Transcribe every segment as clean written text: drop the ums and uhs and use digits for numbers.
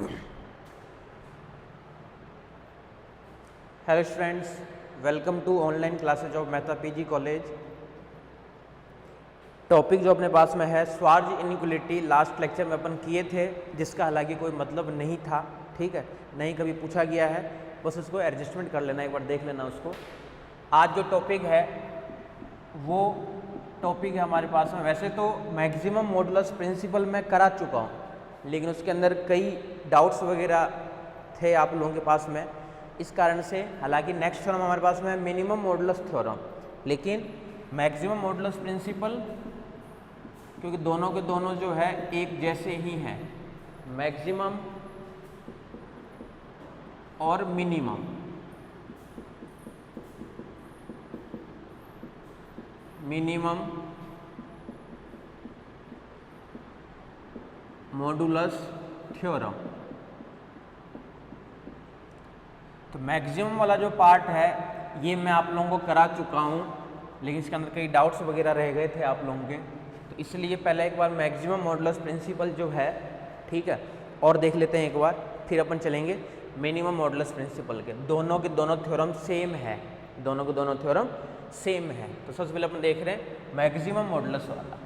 Hello students, welcome to online classes of Mehta PG college. Topic जो अपने पास में है स्वार्ज इनइक्वलिटी, लास्ट लेक्चर में अपन किए थे, जिसका हालांकि कोई मतलब नहीं था, ठीक है, नहीं कभी पूछा गया है, बस उसको एडजस्टमेंट कर लेना, एक बार देख लेना उसको। आज जो टॉपिक है वो टॉपिक है हमारे पास में, वैसे तो मैक्सिमम मॉडुलस प्रिंसिपल मैं करा चुका हूँ, लेकिन उसके अंदर कई डाउट्स वगैरह थे आप लोगों के पास में, इस कारण से हालांकि नेक्स्ट थ्योरम हमारे पास में है मिनिमम मॉडुलस थ्योरम, लेकिन मैक्सिमम मॉडुलस प्रिंसिपल क्योंकि दोनों के दोनों जो है एक जैसे ही हैं, मैक्सिमम और मिनिमम। Minimum modulus theorem. तो मैक्सिमम वाला जो पार्ट है ये मैं आप लोगों को करा चुका हूँ, लेकिन इसके अंदर कई डाउट्स वगैरह रह गए थे आप लोगों के, तो इसलिए पहले एक बार मैक्सिमम मॉडुलस प्रिंसिपल जो है, ठीक है, और देख लेते हैं एक बार, फिर अपन चलेंगे मिनिमम मॉडुलस प्रिंसिपल के। दोनों के दोनों थ्योरम सेम है, दोनों के दोनों थ्योरम सेम है। तो सबसे पहले अपन देख रहे हैं मैक्सिमम मॉडुलस वाला,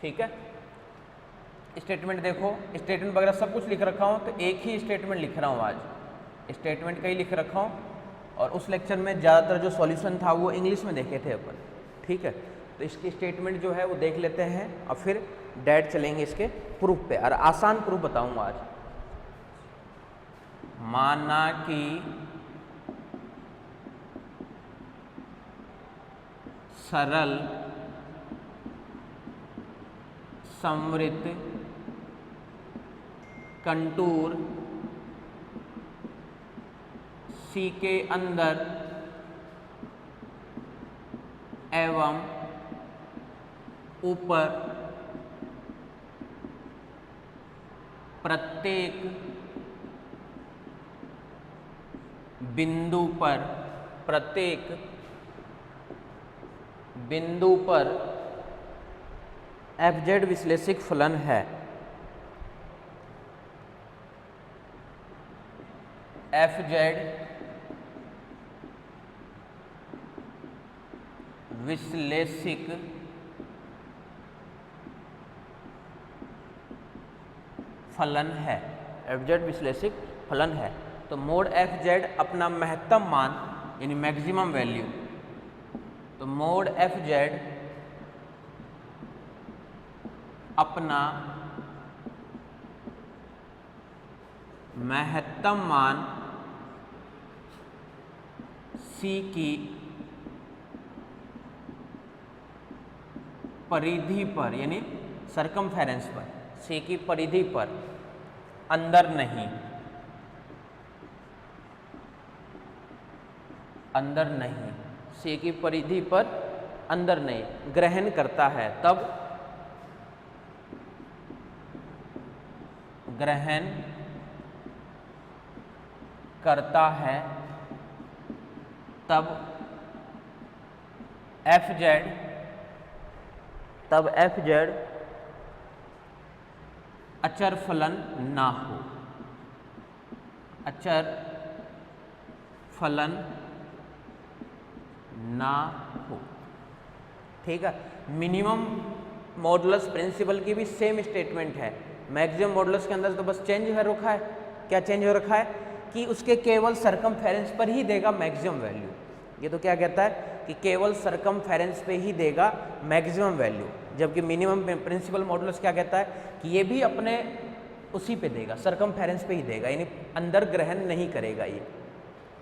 ठीक है। स्टेटमेंट देखो, स्टेटमेंट वगैरह सब कुछ लिख रखा हूँ, तो एक ही स्टेटमेंट लिख रहा हूँ आज, स्टेटमेंट का ही लिख रखा हूँ, और उस लेक्चर में ज़्यादातर जो सॉल्यूशन था वो इंग्लिश में देखे थे अपन, ठीक है। तो इसकी स्टेटमेंट जो है वो देख लेते हैं और फिर डायरेक्ट चलेंगे इसके प्रूफ पे, और आसान प्रूफ बताऊंगा आज। माना कि सरल संवृत कंटूर सी के अंदर एवं ऊपर प्रत्येक बिंदु पर एफजेड विश्लेषिक फलन है। एफजेड विश्लेषिक फलन है, एफजेड विश्लेषिक फलन है। तो मोड एफजेड अपना महत्तम मान यानी मैक्सिमम वैल्यू, तो मोड एफजेड अपना महत्तम मान सी की परिधि पर यानी सरकमफेरेंस पर, सी की परिधि पर, अंदर नहीं, अंदर नहीं, सी की परिधि पर अंदर नहीं ग्रहण करता है, तब ग्रहण करता है तब एफजेड अचर फलन ना हो, अचर फलन ना हो, ठीक है। मिनिमम मॉडुलस प्रिंसिपल की भी सेम स्टेटमेंट है। मैक्सिमम मॉडुलस के अंदर तो बस चेंज है रखा है, क्या चेंज हो रखा है कि उसके केवल सरकमफेरेंस पर ही देगा मैक्सिमम वैल्यू। ये तो क्या कहता है कि केवल सरकमफेरेंस पे ही देगा मैक्सिमम वैल्यू, जबकि मिनिमम प्रिंसिपल मॉडुलस क्या कहता है कि ये भी अपने उसी पे देगा, सरकमफेरेंस पे ही देगा, यानी अंदर ग्रहण नहीं करेगा ये,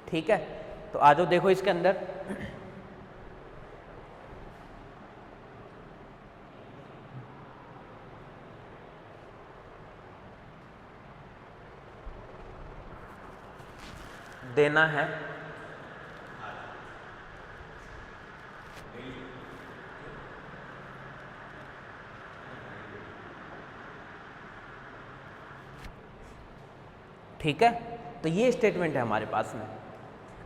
ठीक है। तो आ जाओ देखो इसके अंदर, देना है ठीक है। तो ये स्टेटमेंट है हमारे पास में।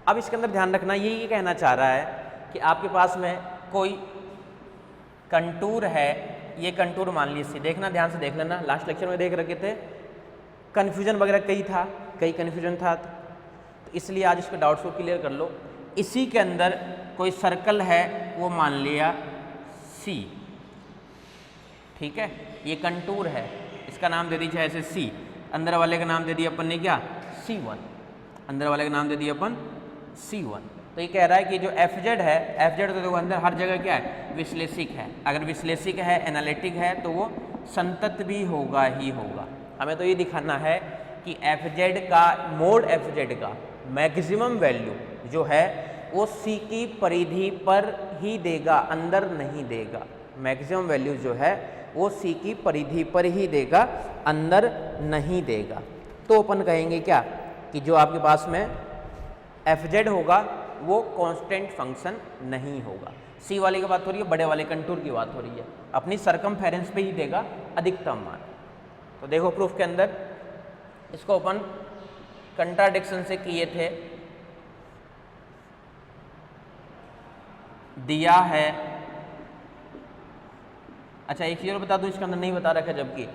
अब इसके अंदर ध्यान रखना, ये कहना चाह रहा है कि आपके पास में कोई कंटूर है, ये कंटूर मान लीजिए, देखना ध्यान से देख लेना, लास्ट लेक्चर में देख रखे थे, कन्फ्यूजन वगैरह कई कन्फ्यूजन था, तो इसलिए आज इसके डाउट्स को क्लियर कर लो। इसी के अंदर कोई सर्कल है, वो मान लिया सी, ठीक है, ये कंटूर है, इसका नाम दे दीजिए ऐसे सी, अंदर वाले का नाम दे दिया अपन ने क्या, C1, अंदर वाले का नाम दे दिया अपन C1। तो ये कह रहा है कि जो FZ है, FZ तो देखो अंदर हर जगह क्या है, विश्लेषिक है। अगर विश्लेषिक है, एनालिटिक है, तो वो संतत भी होगा ही होगा। हमें तो ये दिखाना है कि FZ का मोड, FZ का मैक्सिमम वैल्यू जो है वो C की परिधि पर ही देगा, अंदर नहीं देगा। मैक्सिमम वैल्यू जो है वो C की परिधि पर ही देगा, अंदर नहीं देगा। तो अपन कहेंगे क्या कि जो आपके पास में FZ होगा वो कांस्टेंट फंक्शन नहीं होगा। C वाले की बात हो रही है, बड़े वाले कंटूर की बात हो रही है, अपनी सरकमफेरेंस पे ही देगा अधिकतम मान। तो देखो प्रूफ के अंदर इसको अपन कंट्राडिक्शन से किए थे, दिया है। अच्छा एक चीज और बता दूं, इसके अंदर नहीं बता रखा, जबकि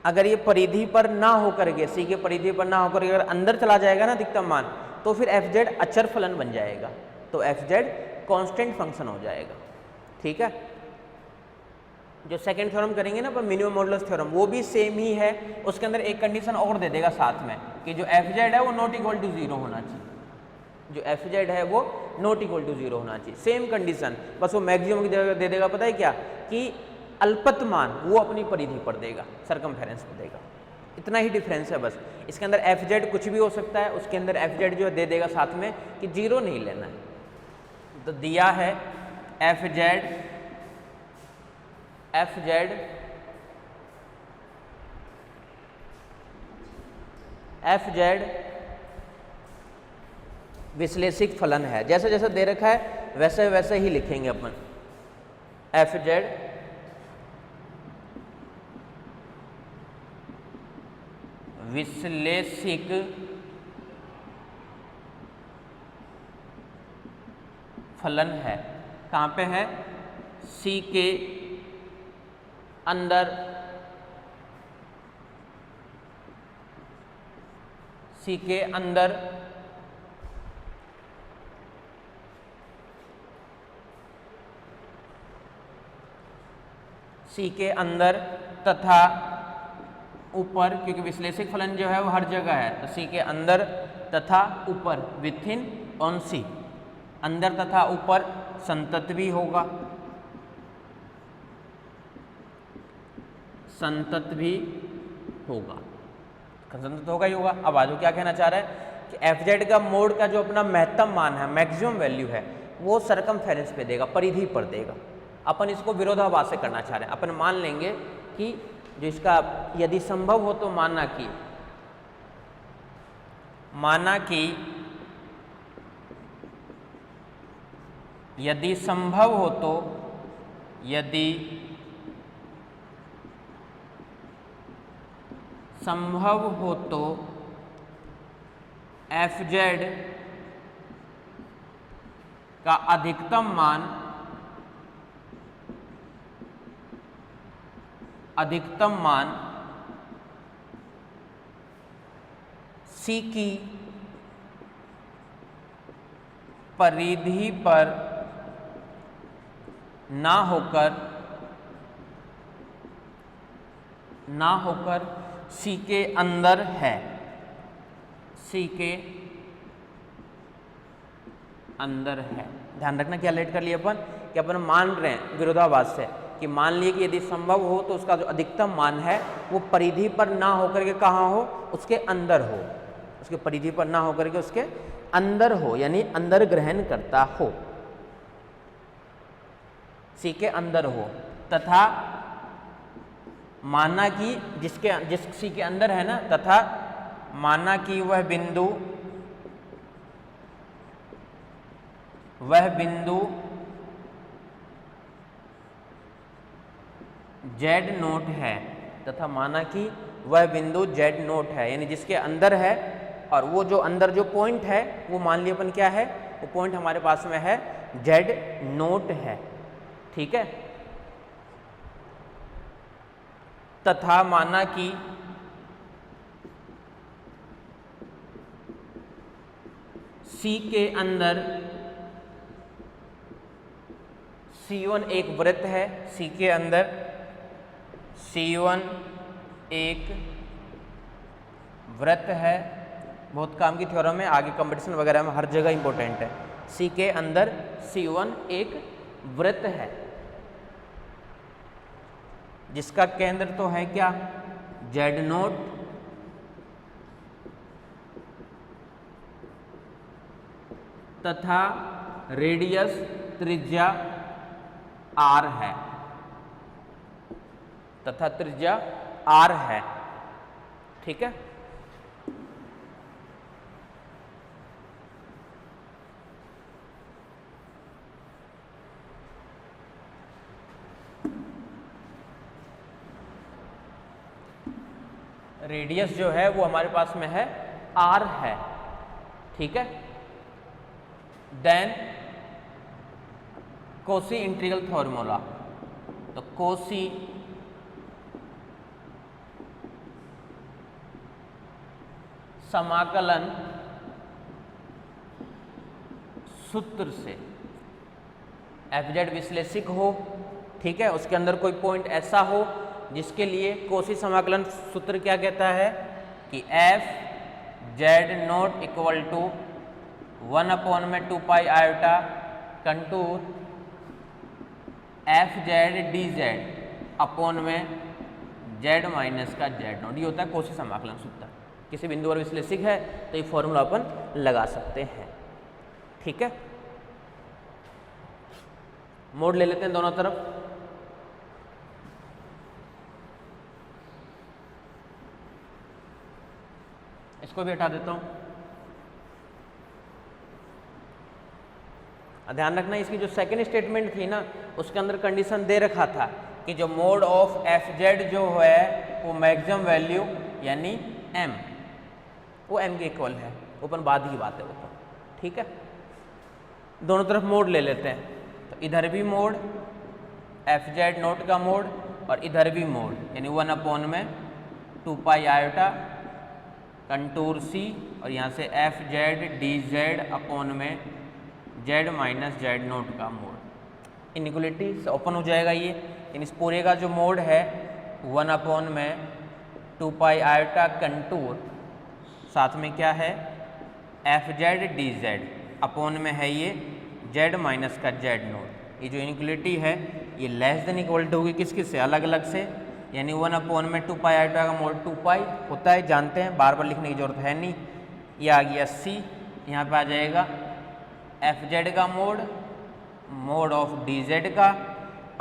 अगर ये परिधि पर ना होकर के, C के परिधि पर ना होकर के अगर अंदर चला जाएगा ना अधिकतम मान, तो फिर FZ अचर फलन बन जाएगा, तो FZ कांस्टेंट फंक्शन हो जाएगा, ठीक है। जो सेकंड थ्योरम करेंगे ना पर मिनिमम मॉडुलस थ्योरम, वो भी सेम ही है। उसके अंदर एक कंडीशन और दे देगा साथ में कि जो FZ है वो नॉट इक्वल टू 0 होना चाहिए, जो FZ है वो नॉट इक्वल टू 0 होना चाहिए, सेम कंडीशन, बस वो मैक्सिमम की जगह दे देगा, पता है क्या, कि अल्पत मान वो अपनी परिधि पर देगा, सरकमफेरेंस पर देगा। इतना ही डिफरेंस है बस। इसके अंदर FZ कुछ भी हो सकता है, उसके अंदर FZ जो दे देगा साथ में कि 0 नहीं लेना है। तो दिया है FZ विश्लेषिक फलन है, जैसे जैसे दे रखा है वैसे वैसे ही लिखेंगे अपन। FZ विश्लेषिक फलन है, कहाँ पे है, C के अंदर, C के अंदर C के अंदर तथा ऊपर, क्योंकि विश्लेषिक फलन जो है वो हर जगह है, तो C के अंदर तथा ऊपर, विथ इन ऑन C, अंदर तथा ऊपर संतत भी होगा, संतत भी होगा, संतत होगा ही होगा। अब आजो क्या कहना चाह रहा है कि FZ का मोड का जो अपना महत्तम मान है, मैक्सिमम वैल्यू है, वो सरकमफेरेंस पे देगा, परिधि पर देगा। अपन इसको विरोधाभास से करना चाह रहे हैं। अपन मान लेंगे कि जो इसका यदि संभव हो तो माना कि यदि संभव हो तो, यदि संभव हो तो FZ का अधिकतम मान C की परिधि पर ना होकर C के अंदर है, C के अंदर है। ध्यान रखना क्या लेट कर लिया अपन कि अपन मान रहे हैं विरोधाभास से कि मान लिए कि यदि संभव हो तो उसका जो अधिकतम मान है वो परिधि पर ना होकर के कहाँ हो, उसके अंदर हो, उसके परिधि पर ना होकर के उसके अंदर हो, यानी अंदर ग्रहण करता हो, C के अंदर हो, तथा माना कि जिस C के अंदर है ना, तथा माना कि वह बिंदु Z नोट है, तथा माना कि वह बिंदु Z नोट है, यानी जिसके अंदर है, और वो जो अंदर जो पॉइंट है वो मान लिया अपन क्या है, वो पॉइंट हमारे पास में है Z नोट है, ठीक है। तथा माना कि C के अंदर C1 एक वृत्त है, C के अंदर C1 एक वृत्त है। बहुत काम की थ्योरम है, आगे कंपटीशन वगैरह में हर जगह इंपॉर्टेंट है। C के अंदर C1 एक वृत्त है जिसका केंद्र तो है क्या, Z0 तथा रेडियस त्रिज्या R है, तथा त्रिज्या R है। ठीक है, रेडियस जो है वो हमारे पास में है R है। ठीक है, देन कोसी इंटीग्रल फॉर्मूला, तो कोसी समाकलन सूत्र से एफजेड विश्लेषिक हो। ठीक है, उसके अंदर कोई पॉइंट ऐसा हो जिसके लिए कोसी समाकलन सूत्र क्या कहता है कि f z naught equal to 1/2 pi iota contour f z d z upon में जेड माइनस का जेड नोट। ये होता है कोसी समाकलन सूत्र। किसी बिंदु पर विश्लेषिक है तो ये फॉर्मूला अपन लगा सकते हैं। ठीक है, मोड ले लेते हैं दोनों तरफ। इसको भी हटा देता हूं। ध्यान रखना, इसकी जो सेकंड स्टेटमेंट थी ना, उसके अंदर कंडीशन दे रखा था कि जो मोड ऑफ एफ जेड जो है वो मैक्सिमम वैल्यू यानी m, वो m के इक्वल है। ओपन बाद की बात है वो तो। ठीक है, दोनों तरफ मोड ले लेते हैं। तो इधर भी मोड एफ जेड नोट का मोड और इधर भी मोड यानी 1/2 पाई आयोटा कंटूर C और यहाँ से F z d z upon में जेड माइनस जेड नोट का मोड। इनइक्वलिटी से ओपन हो जाएगा ये। इस पूरे का जो मोड है 1/2 पाई आयोटा कंटूर, साथ में क्या है F z d z upon में है ये जेड माइनस का जेड नोट। ये जो इनइक्वलिटी है ये लेस देन इक्वल टू होगी किस किस से, अलग अलग से, यानी 1/2 पाई आयोटा का मोड 2 पाई होता है, जानते हैं, बार बार लिखने की जरूरत है नहीं। ये आ गया C, यहाँ पे आ जाएगा एफ जेड का mode, mode of D Z का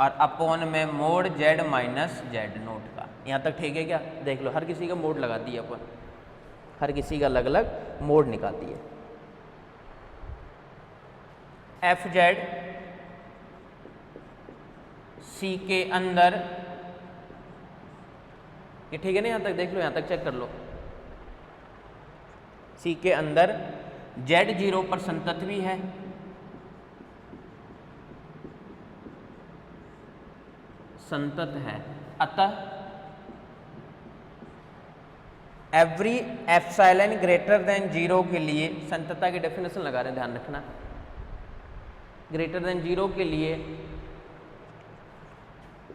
और अपॉन में mode Z minus Z note का। यहाँ तक ठीक है क्या? देख लो, हर किसी का मोड लगा दिया अपन, हर किसी का अलग अलग मोड निकाल दिए। एफ जेड C के अंदर, ये ठीक है ना? यहाँ तक देख लो, यहाँ तक चेक कर लो। C के अंदर Z0 पर संतत्वी है, संतत है, अतः एवरी एप्सिलॉन ग्रेटर देन 0 के लिए, संततता की डेफिनेशन लगा रहे हैं, ध्यान रखना, ग्रेटर देन 0 के लिए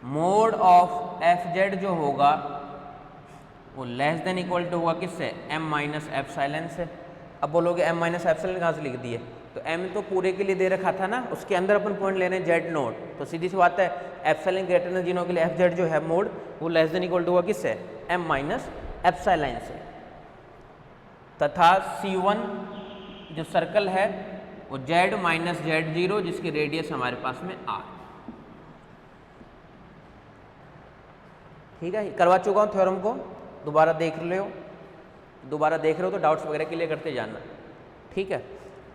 मोड ऑफ एफ जेड जो होगा वो लेस देन इक्वल टू होगा किससे? m माइनस एप्सिलॉन से। अब बोलोगे m माइनस एप्सिलॉन कहाँ से लिख दिए? तो m तो पूरे के लिए दे रखा था ना, उसके अंदर अपन पॉइंट ले रहे हैं जेड नोट, तो सीधी सी बात है एप्सिलॉन ग्रेटर देन 0 के लिए एफ जेड जो है मोड वो लेस देन इक्वल टू होगा किससे? m माइनस एप्सिलॉन से। तथा C1 जो सर्कल है वो z माइनस Z0 जिसकी रेडियस हमारे पास में r। ठीक है, करवा चुका हूँ थ्योरम को, दोबारा देख रहे हो तो डाउट्स वगैरह क्लियर करते जाना। ठीक है,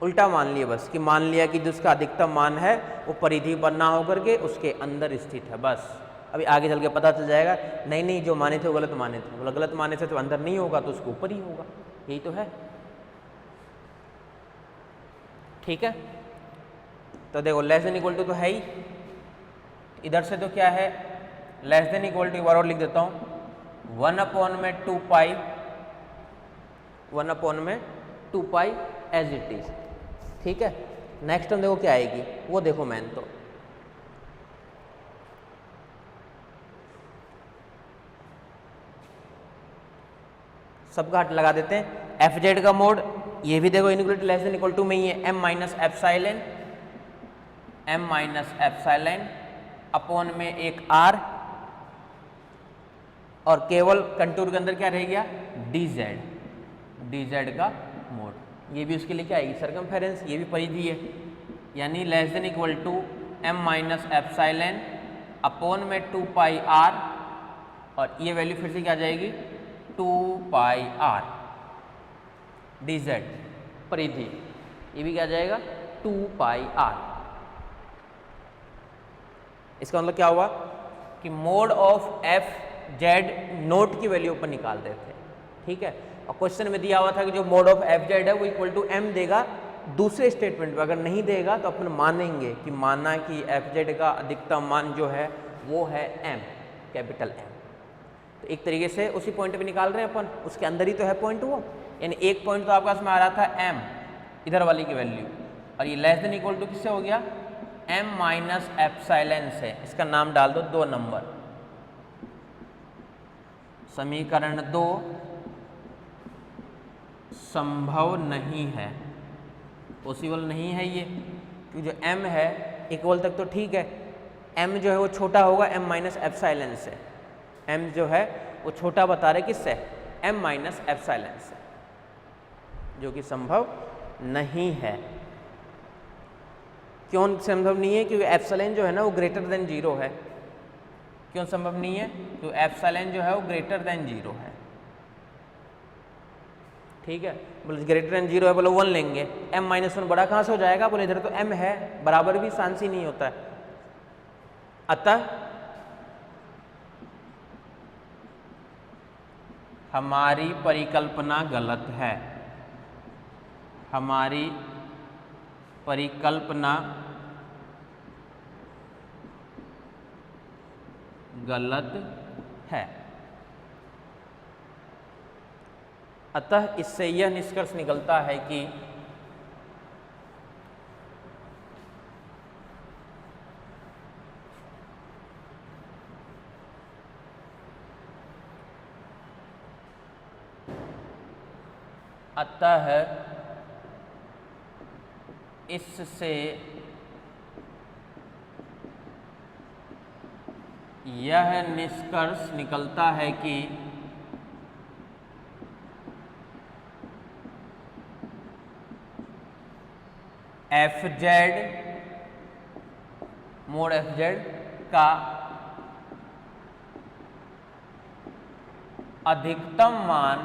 उल्टा मान लिया बस, कि मान लिया कि जिसका अधिकतम मान है वो परिधि पर ना होकर के उसके अंदर स्थित है, बस। अभी आगे चल के पता चल जाएगा, नहीं जो माने थे वो गलत माने थे, बोला गलत माने थे तो अंदर नहीं होगा तो उसके ऊपर ही होगा, यही तो है। ठीक है, तो देखो लेस देन इक्वल टू तो है ही, इधर से तो क्या है लेस देन इक्वल टू, एक बार और लिख देता हूँ, 1/2 पाई एज इट इज। ठीक है। नेक्स्ट टर्म देखो क्या आएगी, वो देखो मैन तो सबका हट लगा देते हैं। एफ जेड का मोड ये भी देखो inequality less than equal to में ही है, एम माइनस एप्साइलन अपॉन में एक आर, और केवल कंटूर के अंदर क्या रह गया, डी जेड का मोड। ये भी उसके लिए क्या आएगी, सरकमफेरेंस, ये भी परिधि है, यानी less than equal to m minus epsilon upon में 2 पाई आर, और ये वैल्यू फिर से क्या आ जाएगी 2 पाई आर डी जेड परिधि, ये भी क्या आ जाएगा 2 पाई आर। इसका मतलब क्या हुआ कि mode of F z naught की वैल्यू ऊपर निकाल देते, ठीक है। और क्वेश्चन में दिया हुआ था कि जो मोड ऑफ एफ जेड है वो इक्वल टू एम देगा दूसरे स्टेटमेंट में, अगर नहीं देगा तो अपन मानेंगे कि माना कि एफ जेड का अधिकतम मान जो है वो है एम, कैपिटल एम। तो एक तरीके से उसी पॉइंट पे निकाल रहे हैं अपन, उसके अंदर ही तो है पॉइंट वो, यानी एक पॉइंट तो आपके पास में आ रहा था एम इधर वाली की वैल्यू, और ये लेस देन इक्वल टू किससे हो गया, एम माइनस एप्सिलॉन से। इसका नाम डाल दो 2 नंबर, समीकरण 2 संभव नहीं है, पॉसिबल नहीं है ये, क्योंकि जो m है इक्वल तक तो ठीक है, m जो है वो छोटा होगा m माइनस एप्सिलॉन से, m जो है वो छोटा बता रहे किससे, m माइनस एप्सिलॉन से, जो कि संभव नहीं है। क्यों संभव नहीं है, क्योंकि एप्सिलॉन जो है ना वो ग्रेटर देन 0 है। क्यों संभव नहीं है, क्योंकि एप्सिलॉन जो है वो ग्रेटर देन 0 है, ठीक है। बोले ग्रेटर देन 0 है, बोले 1 लेंगे, m माइनस 1 बड़ा कहाँ से हो जाएगा, बोले इधर तो m है, बराबर भी सांसी नहीं होता है। अतः हमारी परिकल्पना गलत है, हमारी परिकल्पना गलत है। अतः इससे यह निष्कर्ष निकलता है कि इससे यह निष्कर्ष निकलता है कि f Z mode F Z का अधिकतम मान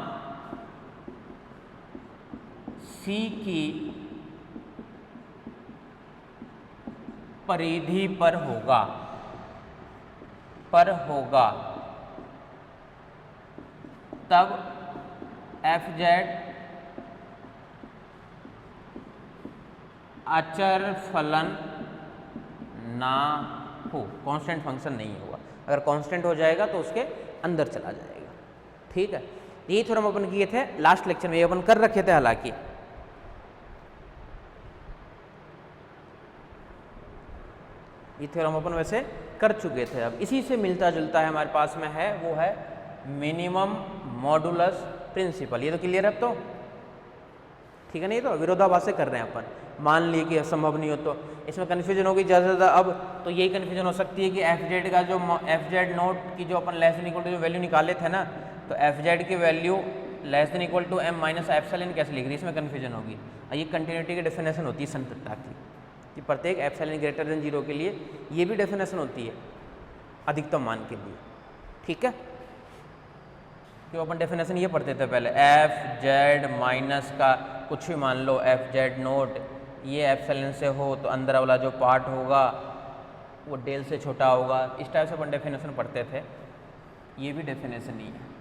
सी की परिधि पर होगा, तब एफ जेड अचर फलन ना हो, कांस्टेंट फंक्शन नहीं होगा। अगर कांस्टेंट हो जाएगा तो उसके अंदर चला जाएगा, ठीक है। ये थ्योरम अपन किए थे लास्ट लेक्चर में, ये अपन कर रखे थे हालांकि, ये थ्योरम अपन वैसे कर चुके थे। अब इसी से मिलता जुलता है हमारे पास में है, वो है मिनिमम मॉडुलस प्रिंसिपल। ये तो क्लियर है अब तो, ठीक है। नहीं तो विरोधाभास से कर रहे हैं अपन, मान लिए कि असंभव नहीं हो तो इसमें कन्फ्यूजन होगी ज़्यादा से ज़्यादा। अब तो यही कन्फ्यूजन हो सकती है कि एफ जेड का जो एफ जेड नोट की जो अपन लेस देन इक्वल टू जो वैल्यू निकाले थे ना, तो एफ जेड की value less than equal to m minus epsilon कैसे लिख रही है, इसमें कन्फ्यूजन होगी। और ये कंटिन्यूटी की डेफिनेशन होती है संततता की, कि प्रत्येक एप्सिलॉन ग्रेटर देन 0 के लिए ये भी डेफिनेशन होती है अधिकतम मान के लिए, ठीक है। क्यों अपन डेफिनेशन ये पढ़ते थे पहले, एफ जेड माइनस का कुछ भी मान लो, एफ जेड नोट ये एप्सिलॉन से हो तो अंदर वाला जो पार्ट होगा वो डेल से छोटा होगा, इस टाइप से अपन डेफिनेशन पढ़ते थे। ये भी डेफिनेशन नहीं है।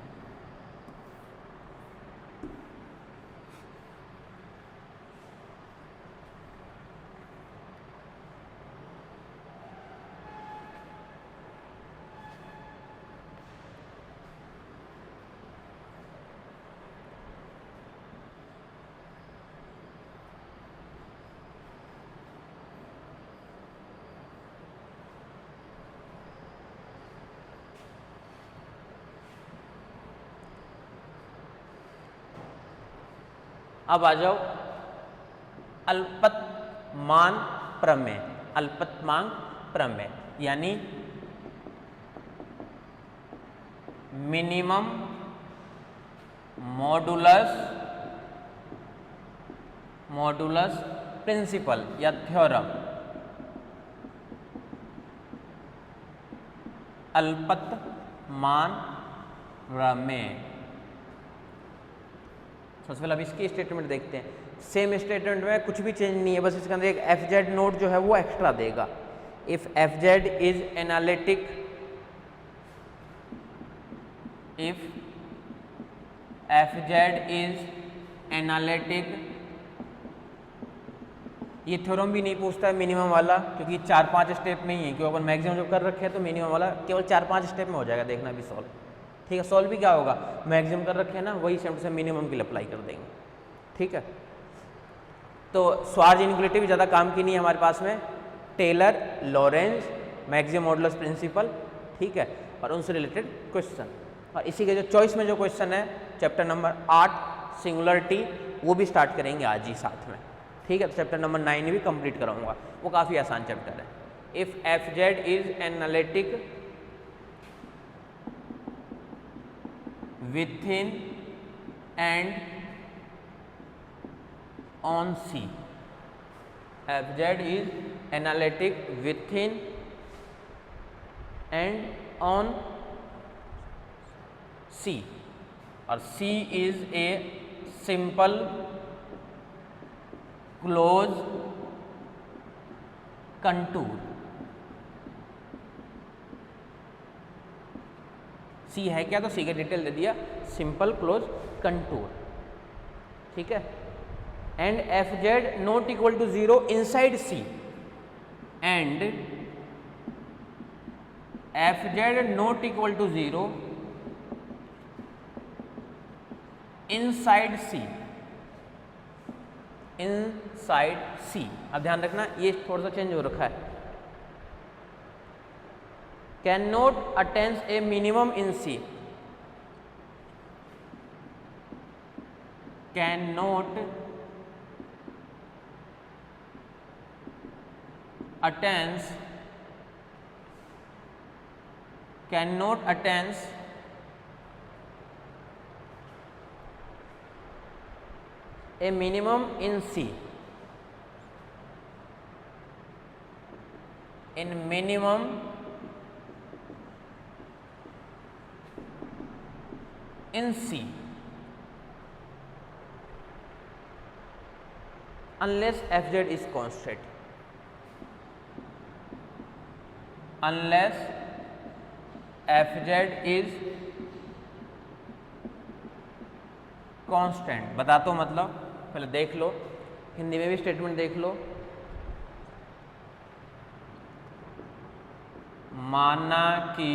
अब आ जाओ अल्पतमांक प्रमेय। अल्पतमांक प्रमेय यानी मिनिमम मॉडुलस प्रिंसिपल या थ्योरम। अल्पतमांक प्रमेय। सबसे पहले अब इसकी स्टेटमेंट देखते हैं। सेम स्टेटमेंट में कुछ भी चेंज नहीं है, बस इसके अंदर एक एफ जेड नोट जो है वो एक्स्ट्रा देगा। If F Z is analytic, if F Z is analytic, ये थ्योरम भी नहीं पूछता है मिनिमम वाला, क्योंकि 4-5 स्टेप में ही है, क्योंकि अपन मैक्सिमम जब कर रखे हैं तो मिनिमम वाला केवल 4-5 स्टेप में हो जाएगा। देखना भी सॉल्व, ठीक है। सॉल्व भी क्या होगा, मैक्सिमम कर रखे हैं ना, वही सेम से मिनिमम के लिए अप्लाई कर देंगे, ठीक है। तो स्वार्ज इनइक्वालिटी भी ज़्यादा काम की नहीं है हमारे पास में। Taylor Laurent maximum modulus principle, ठीक है, और उनसे रिलेटेड क्वेश्चन। और इसी के जो चॉइस में जो क्वेश्चन है चैप्टर नंबर 8 सिंगुलरिटी, वो भी स्टार्ट करेंगे आज ही साथ में, ठीक है। तो चैप्टर नंबर 9 भी कंप्लीट कराऊंगा, वो काफ़ी आसान चैप्टर है। If F Z is analytic within and on C, F Z is analytic within and on C, और C is a simple closed contour. C है क्या, तो सी का डिटेल दे दिया, सिंपल क्लोज कंटूर, ठीक है। And f z not equal to 0 inside C, and f z not equal to 0 inside C, inside C. अब ध्यान रखना ये थोड़ा सा चेंज हो रखा है। Can not attains a minimum in C, can not attains, can not attains a minimum in C, in minimum in C unless fz is constant, unless fz is constant। बता तो मतलब पहले देख लो, हिंदी में भी स्टेटमेंट देख लो। माना कि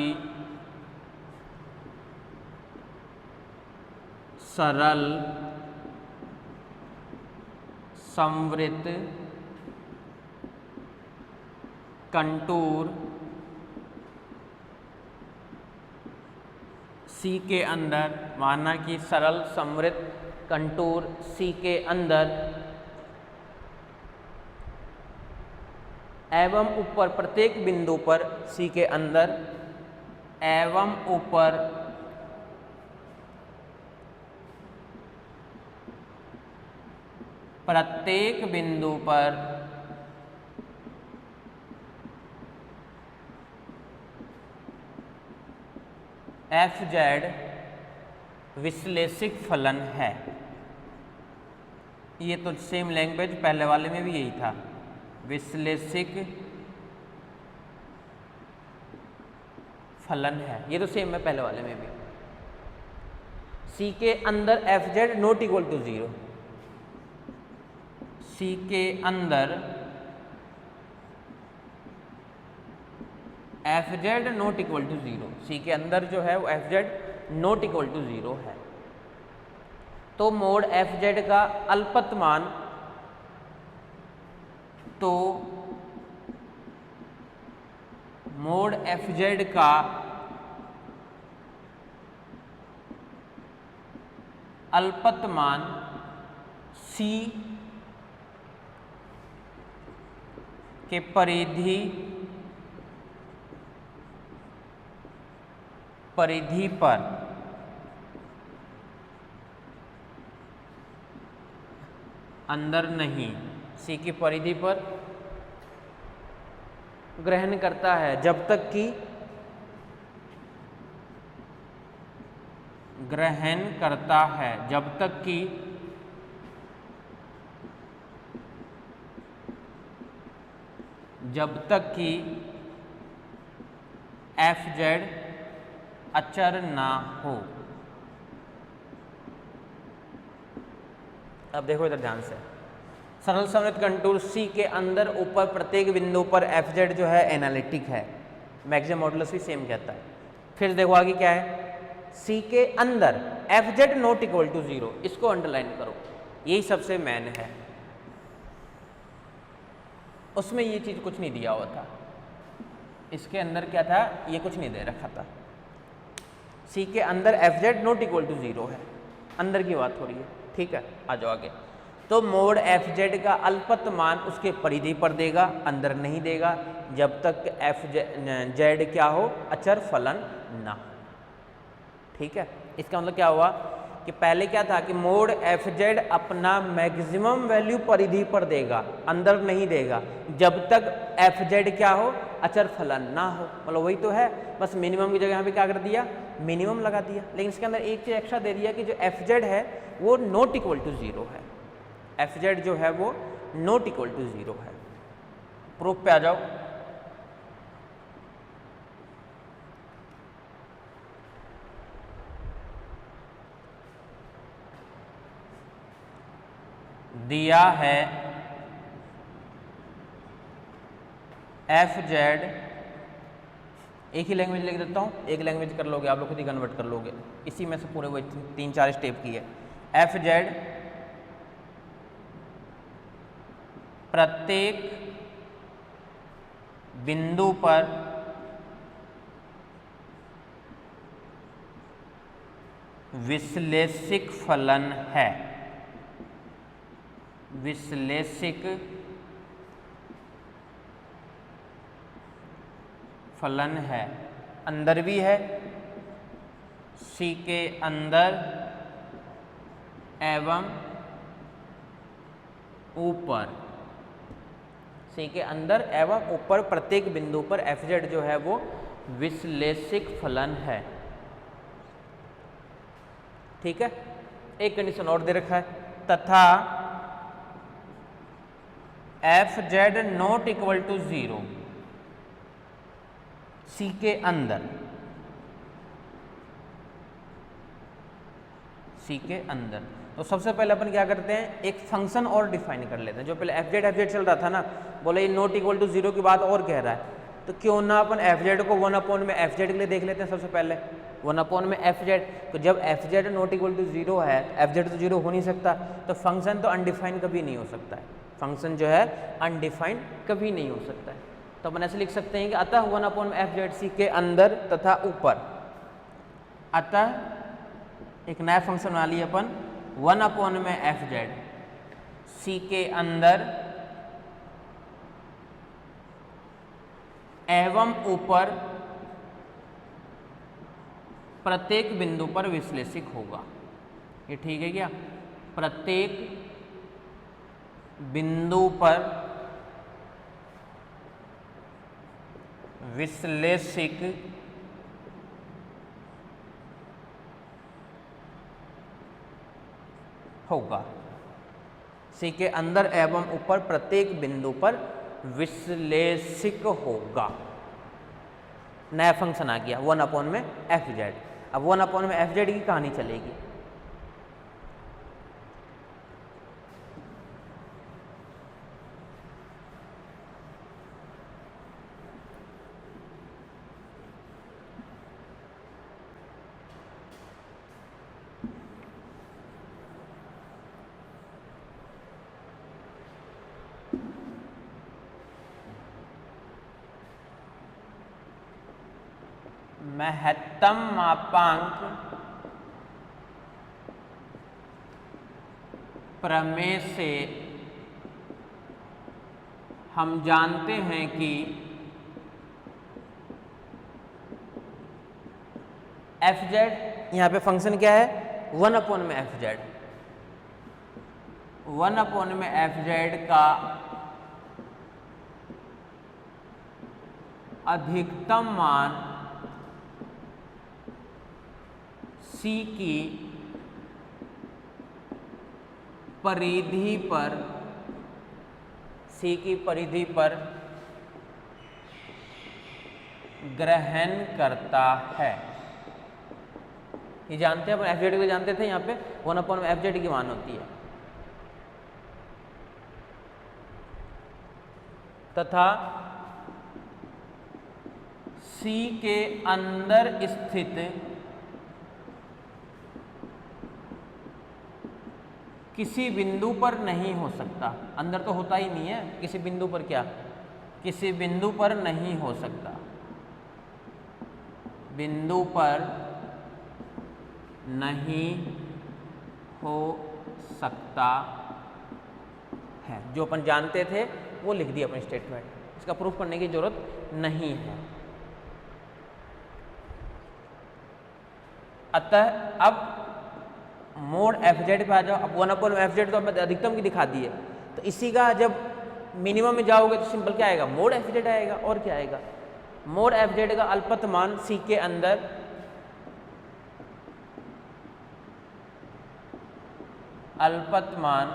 सरल संवृत कंटूर सी के अंदर, माना कि सरल संवृत कंटूर सी के अंदर एवं ऊपर प्रत्येक बिंदु पर, सी के अंदर एवं ऊपर प्रत्येक बिंदु पर एफ जेड विश्लेषिक फलन है। ये तो सेम लैंग्वेज पहले वाले में भी यही था, विश्लेषिक फलन है, ये तो सेम है पहले वाले में भी। सी के अंदर f z not equal to 0, C के अंदर f z not equal to 0, C के अंदर जो है वो f z not equal to 0 है। तो मोड एफ जेड का अल्पतमान, तो मोड एफ जेड का अल्पतमान सी के परिधि पर अंदर नहीं, सी की परिधि पर ग्रहण करता है जब तक कि ग्रहण करता है जब तक कि एफ जेड अचर ना हो। अब देखो इधर ध्यान से, सरल सममित कंटूर सी के अंदर ऊपर प्रत्येक बिंदु पर एफ जेड जो है एनालिटिक है, मैक्सिमम मॉडुलस भी सेम कहता है। फिर देखो आगे क्या है, सी के अंदर f z not equal to 0, इसको अंडरलाइन करो, यही सबसे मेन है। उसमें ये चीज कुछ नहीं दिया हुआ था, इसके अंदर क्या था, ये कुछ नहीं दे रखा था। सी के अंदर f z not equal to 0 है, अंदर की बात हो रही है, ठीक है। आ जाओ आगे। तो मोड एफ जेड का अल्पत मान उसके परिधि पर देगा, अंदर नहीं देगा जब तक एफ जेड क्या हो, अचर फलन ना हो, ठीक है। इसका मतलब क्या हुआ कि पहले क्या था कि मोड एफ जेड अपना मैक्सिमम वैल्यू परिधि पर देगा, अंदर नहीं देगा जब तक एफ जेड क्या हो, अचर फलन ना हो। मतलब वही तो है, बस मिनिमम की जगह यहाँ पे क्या कर दिया, मिनिमम लगा दिया। लेकिन इसके अंदर एक चीज एक्स्ट्रा दे दिया कि जो एफ जेड है वो नॉट इक्वल टू 0 है, एफ जेड जो है वो नॉट इक्वल टू 0 है। प्रूफ पे आ जाओ। दिया है एफ जेड, एक ही लैंग्वेज लिख देता हूँ, एक लैंग्वेज कर लोगे आप लोग, खुद ही कन्वर्ट कर लोगे, इसी में से पूरे वो 3-4 स्टेप की है। एफ जेड प्रत्येक बिंदु पर विश्लेषिक फलन है, विश्लेषिक फलन है, अंदर भी है, सी के अंदर एवं ऊपर, सी के अंदर एवं ऊपर प्रत्येक बिंदु पर एफ जेड जो है वो विश्लेषिक फलन है, ठीक है। एक कंडीशन और दे रखा है, तथा f z not equal to 0 C के अंदर, सी के अंदर। तो सबसे पहले अपन क्या करते हैं, एक फंक्शन और डिफाइन कर लेते हैं। जो पहले एफ जेड चल रहा था ना, बोले ये नॉट इक्वल टू 0 की बात और कह रहा है, तो क्यों ना अपन एफ जेड को 1 में एफ जेड के लिए देख लेते हैं। सबसे पहले 1 में एफ जेड, तो जब f z not equal to 0 है, एफ जेड तो 0 हो नहीं सकता, तो फंक्शन तो अनडिफाइंड कभी नहीं हो सकता है, फंक्शन जो है अनडिफाइंड कभी नहीं हो सकता है। तो अपन ऐसे लिख सकते हैं कि अतः 1 में एफ जेड सी के अंदर तथा ऊपर, अतः एक नया फंक्शन बना लिया अपन 1 में एफ जेड सी के अंदर एवं ऊपर प्रत्येक बिंदु पर विश्लेषिक होगा। ये ठीक है क्या, प्रत्येक बिंदु पर विश्लेषिक होगा, सी के अंदर एवं ऊपर प्रत्येक बिंदु पर विश्लेषिक होगा। नया फंक्शन आ गया 1 में एफ जेड। अब 1 में एफ जेड की कहानी चलेगी। महत्तम मापांक प्रमेय से हम जानते हैं कि एफ जेड, यहाँ पे फंक्शन क्या है, 1 में एफ जेड, 1 में एफ जेड का अधिकतम मान सी की परिधि पर ग्रहण करता है। ये जानते हैं अपन, एफ जेड को जानते थे, यहाँ पे 1 में एफ जेड की मान होती है, तथा सी के अंदर स्थित किसी बिंदु पर नहीं हो सकता। अंदर तो होता ही नहीं है, किसी बिंदु पर, क्या किसी बिंदु पर नहीं हो सकता, बिंदु पर नहीं हो सकता है। जो अपन जानते थे वो लिख दिया अपन स्टेटमेंट, इसका प्रूफ करने की जरूरत नहीं है। अतः अब मोड एफ जेड पे आ जाओ। अब 1 एफ जेड तो अब अधिकतम की दिखा दी है, तो इसी का जब मिनिमम में जाओगे तो सिंपल क्या आएगा, मोड एफ जेड आएगा। और क्या आएगा, मोड एफ जेड का अल्पत मान सी के अंदर अल्पत मान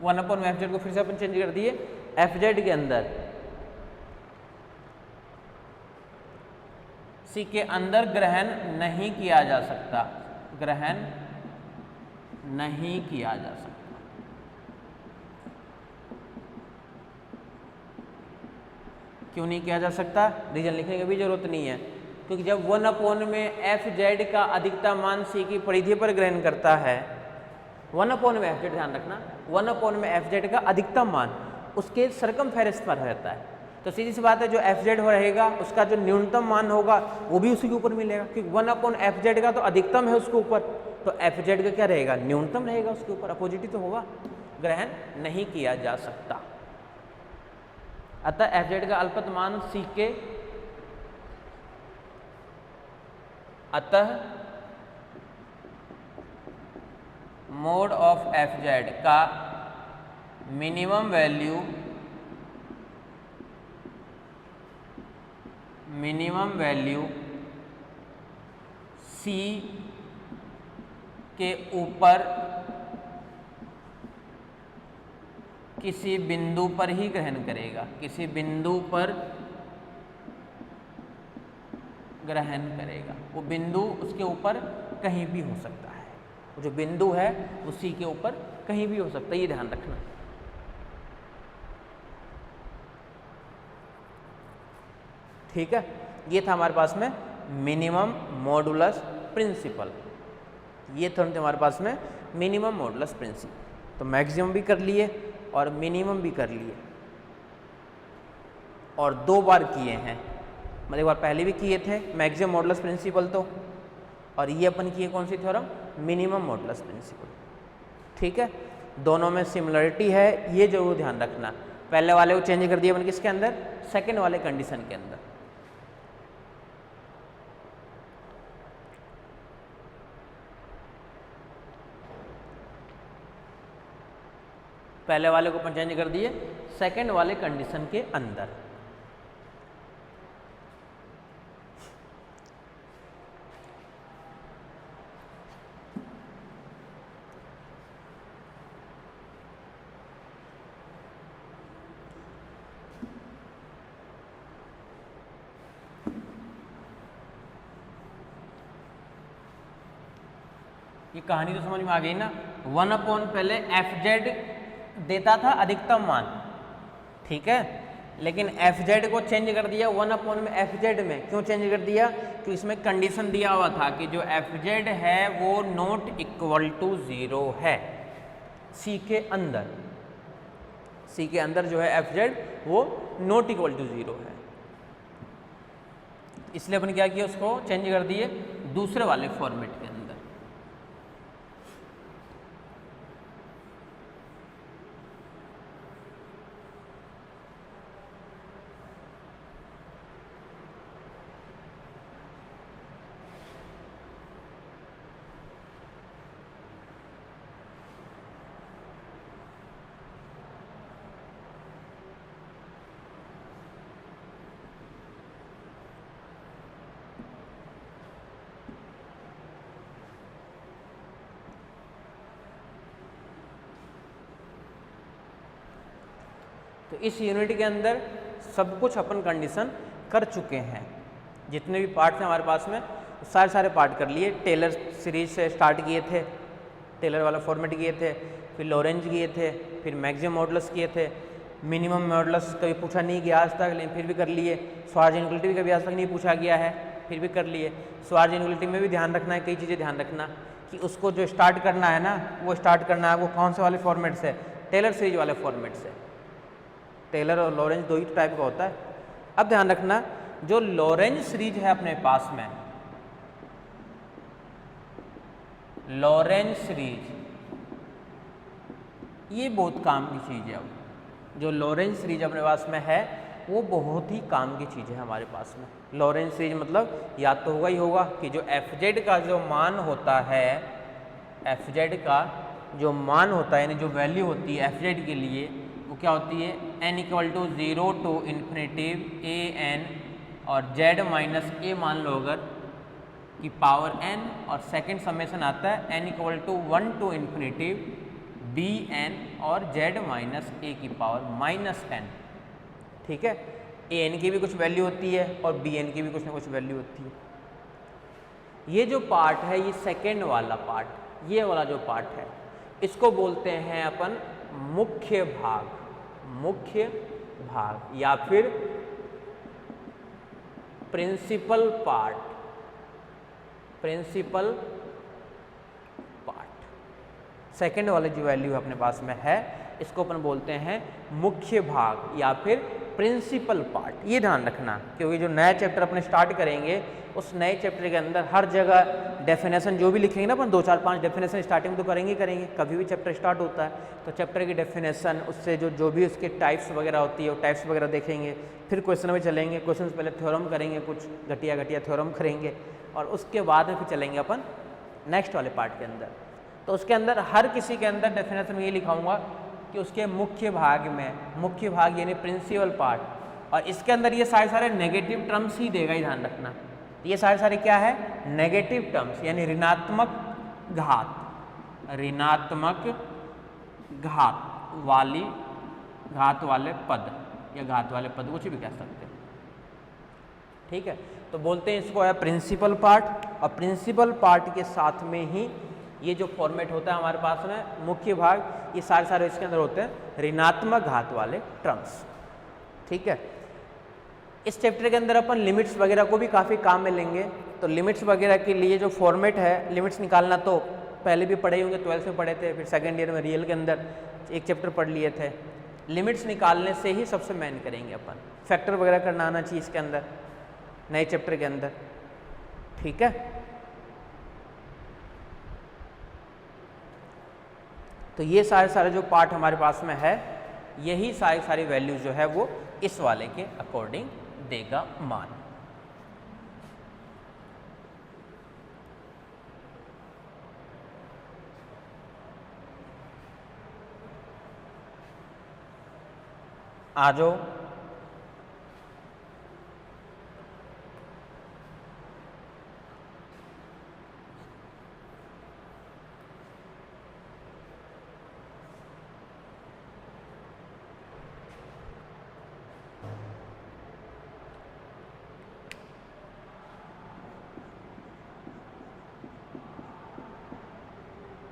वन अपॉन एफ जेड को फिर से अपन चेंज कर दिए, एफ जेड के अंदर सी के अंदर ग्रहण नहीं किया जा सकता, ग्रहण नहीं किया जा सकता। क्यों नहीं किया जा सकता, रीजन लिखने की भी जरूरत नहीं है, क्योंकि जब 1 में एफ जेड का अधिकतम मान सी की परिधि पर ग्रहण करता है, 1 में एफ जेड, ध्यान रखना 1 में एफ जेड का अधिकतम मान उसके सरकमफेरेंस पर रहता है, तो सीधी सी बात है जो एफ जेड हो रहेगा उसका जो न्यूनतम मान होगा वो भी उसी के ऊपर मिलेगा, क्योंकि 1 एफ जेड का तो अधिकतम है उसके ऊपर, तो एफ जेड का क्या रहेगा, न्यूनतम रहेगा उसके ऊपर, अपोजिट ही तो होगा, ग्रहण नहीं किया जा सकता। अतः एफ जेड का अल्पत मान सी के, अतः मोड ऑफ एफ जेड का मिनिमम वैल्यू सी के ऊपर किसी बिंदु पर ही ग्रहण करेगा, किसी बिंदु पर ग्रहण करेगा। वो बिंदु उसके ऊपर कहीं भी हो सकता है, वो जो बिंदु है वो सी के ऊपर कहीं भी हो सकता है, ये ध्यान रखना। ठीक है, ये था हमारे पास में मिनिमम मॉडुलस प्रिंसिपल, ये था हमारे पास में मिनिमम मॉडुलस प्रिंसिपल। तो मैक्सिमम भी कर लिए और मिनिमम भी कर लिए, और 2 बार किए हैं, मतलब एक बार पहले भी किए थे मैक्सिमम मॉडुलस प्रिंसिपल तो, और ये अपन किए कौन सी थ्योरम, मिनिमम मॉडुलस प्रिंसिपल। ठीक है, दोनों में सिमिलरिटी है, ये जरूर ध्यान रखना। पहले वाले को चेंज कर दिया अपन किसके अंदर, सेकेंड वाले कंडीशन के अंदर। पहले वाले को अपन चेंज कर दिए सेकेंड वाले कंडीशन के अंदर। ये कहानी तो समझ में आ गई ना। 1 पहले एफ जेड देता था अधिकतम मान, ठीक है, लेकिन एफ जेड को चेंज कर दिया 1 में एफ जेड में। क्यों चेंज कर दिया, क्योंकि इसमें कंडीशन दिया हुआ था कि जो एफ जेड है वो नॉट इक्वल टू 0 है सी के अंदर। सी के अंदर जो है एफ जेड वो नॉट इक्वल टू 0 है, इसलिए अपन क्या किया, उसको चेंज कर दिए दूसरे वाले फॉर्मेट के अंदर। तो इस यूनिट के अंदर सब कुछ अपन कंडीशन कर चुके हैं, जितने भी पार्ट्स हैं हमारे पास में सारे पार्ट कर लिए। टेलर सीरीज से स्टार्ट किए थे, टेलर वाला फॉर्मेट किए थे, फिर लॉरेंज किए थे, फिर मैक्सिमम मॉडुलस किए थे, मिनिमम मॉडुलस कभी पूछा नहीं गया आज तक, लेकिन फिर भी कर लिए। स्वार्ज इनइक्वालिटी भी कभी आज तक नहीं पूछा गया है, फिर भी कर लिए। स्वार्ज इनइक्वालिटी में भी ध्यान रखना है, कई चीज़ें ध्यान रखना कि उसको जो स्टार्ट करना है ना, वो स्टार्ट करना है वो कौन से वाले फॉर्मेट से, टेलर सीरीज वाले फॉर्मेट से। टेलर और लॉरेंज दो ही टाइप का होता है। अब ध्यान रखना, जो लॉरेंज सीरीज है अपने पास में, लॉरेंज सीरीज ये बहुत काम की चीज़ है। जो लॉरेंज सीरीज अपने पास में है वो बहुत ही काम की चीज़ है हमारे पास में। लॉरेंज सीरीज मतलब या तो होगा ही होगा कि जो एफ का जो मान होता है, एफ का जो मान होता है यानी जो वैल्यू होती है एफ के लिए, वो क्या होती है, n equal to 0 to infinitive a n और z माइनस ए मान लो अगर की पावर n, और सेकंड समेशन आता है n equal to 1 to infinitive b n और z माइनस ए की पावर माइनस n। ठीक है, ए एन की भी कुछ वैल्यू होती है और बी एन की भी कुछ ना कुछ वैल्यू होती है। ये जो पार्ट है ये सेकेंड वाला पार्ट, ये वाला जो पार्ट है इसको बोलते हैं अपन मुख्य भाग, मुख्य भाग या फिर principal part, principal part. Second वाले जो वैल्यू अपने पास में है इसको अपन बोलते हैं मुख्य भाग या फिर प्रिंसिपल पार्ट। ये ध्यान रखना, क्योंकि जो नया चैप्टर अपने स्टार्ट करेंगे उस नए चैप्टर के अंदर हर जगह डेफिनेशन जो भी लिखेंगे ना अपन 2 4 5 डेफिनेशन स्टार्टिंग तो करेंगे कभी भी चैप्टर स्टार्ट होता है तो चैप्टर की डेफिनेशन, उससे जो भी उसके टाइप्स वगैरह होती है वो टाइप्स वगैरह देखेंगे। फिर क्वेश्चन में चलेंगे, क्वेश्चन पहले थ्योरम करेंगे, कुछ घटिया थ्योरम करेंगे और उसके बाद में फिर चलेंगे अपन नेक्स्ट वाले पार्ट के अंदर। तो उसके अंदर हर किसी के अंदर डेफिनेशन में ये लिखाऊंगा कि उसके मुख्य भाग में, मुख्य भाग यानी प्रिंसिपल पार्ट, और इसके अंदर ये सारे नेगेटिव टर्म्स ही देगा, ही ध्यान रखना। ये सारे क्या है, नेगेटिव टर्म्स यानी ऋणात्मक घात, ऋणात्मक घात वाले पद या घात वाले पद कुछ भी कह सकते हैं। ठीक है, तो बोलते हैं इसको है प्रिंसिपल पार्ट, और प्रिंसिपल पार्ट के साथ में ही ये जो फॉर्मेट होता है हमारे पास में मुख्य भाग, ये सारे इसके अंदर होते हैं ऋणात्मक घात वाले टर्म्स। ठीक है, इस चैप्टर के अंदर अपन लिमिट्स वगैरह को भी काफ़ी काम में लेंगे। तो लिमिट्स वगैरह के लिए जो फॉर्मेट है, लिमिट्स निकालना तो पहले भी पढ़े होंगे, 12th में पढ़े थे, फिर सेकेंड ईयर में रियल के अंदर एक चैप्टर पढ़ लिए थे। लिमिट्स निकालने से ही सबसे मेन करेंगे अपन, फैक्टर वगैरह करना आना चाहिए इसके अंदर नए चैप्टर के अंदर। ठीक है, तो ये सारे जो पार्ट हमारे पास में है, यही सारी वैल्यूज जो है वो इस वाले के अकॉर्डिंग देगा मान। आ जाओ,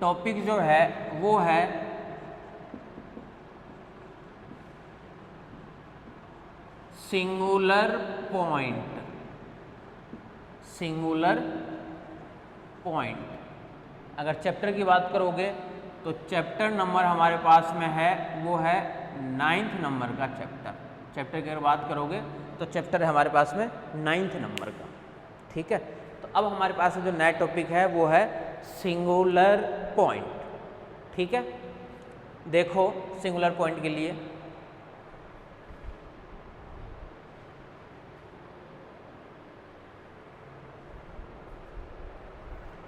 टॉपिक जो है वो है सिंगुलर पॉइंट, सिंगुलर पॉइंट। अगर चैप्टर की बात करोगे तो चैप्टर नंबर हमारे पास में है वो है 9th नंबर का चैप्टर। चैप्टर की अगर बात करोगे तो चैप्टर है हमारे पास में 9th नंबर का। ठीक है, तो अब हमारे पास जो नया टॉपिक है वो है सिंगुलर पॉइंट। ठीक है, देखो सिंगुलर पॉइंट के लिए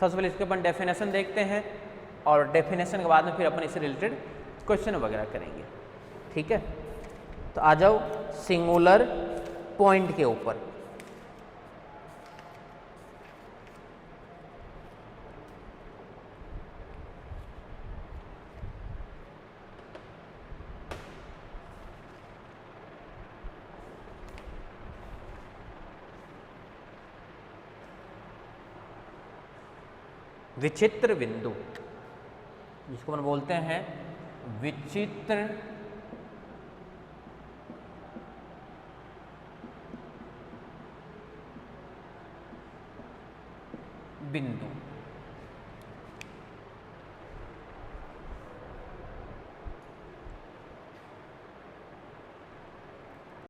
सबसे पहले इसके अपन डेफिनेशन देखते हैं और डेफिनेशन के बाद में फिर अपन इससे रिलेटेड क्वेश्चन वगैरह करेंगे। ठीक है, तो आ जाओ सिंगुलर पॉइंट के ऊपर। विचित्र बिंदु, जिसको हम बोलते हैं विचित्र बिंदु।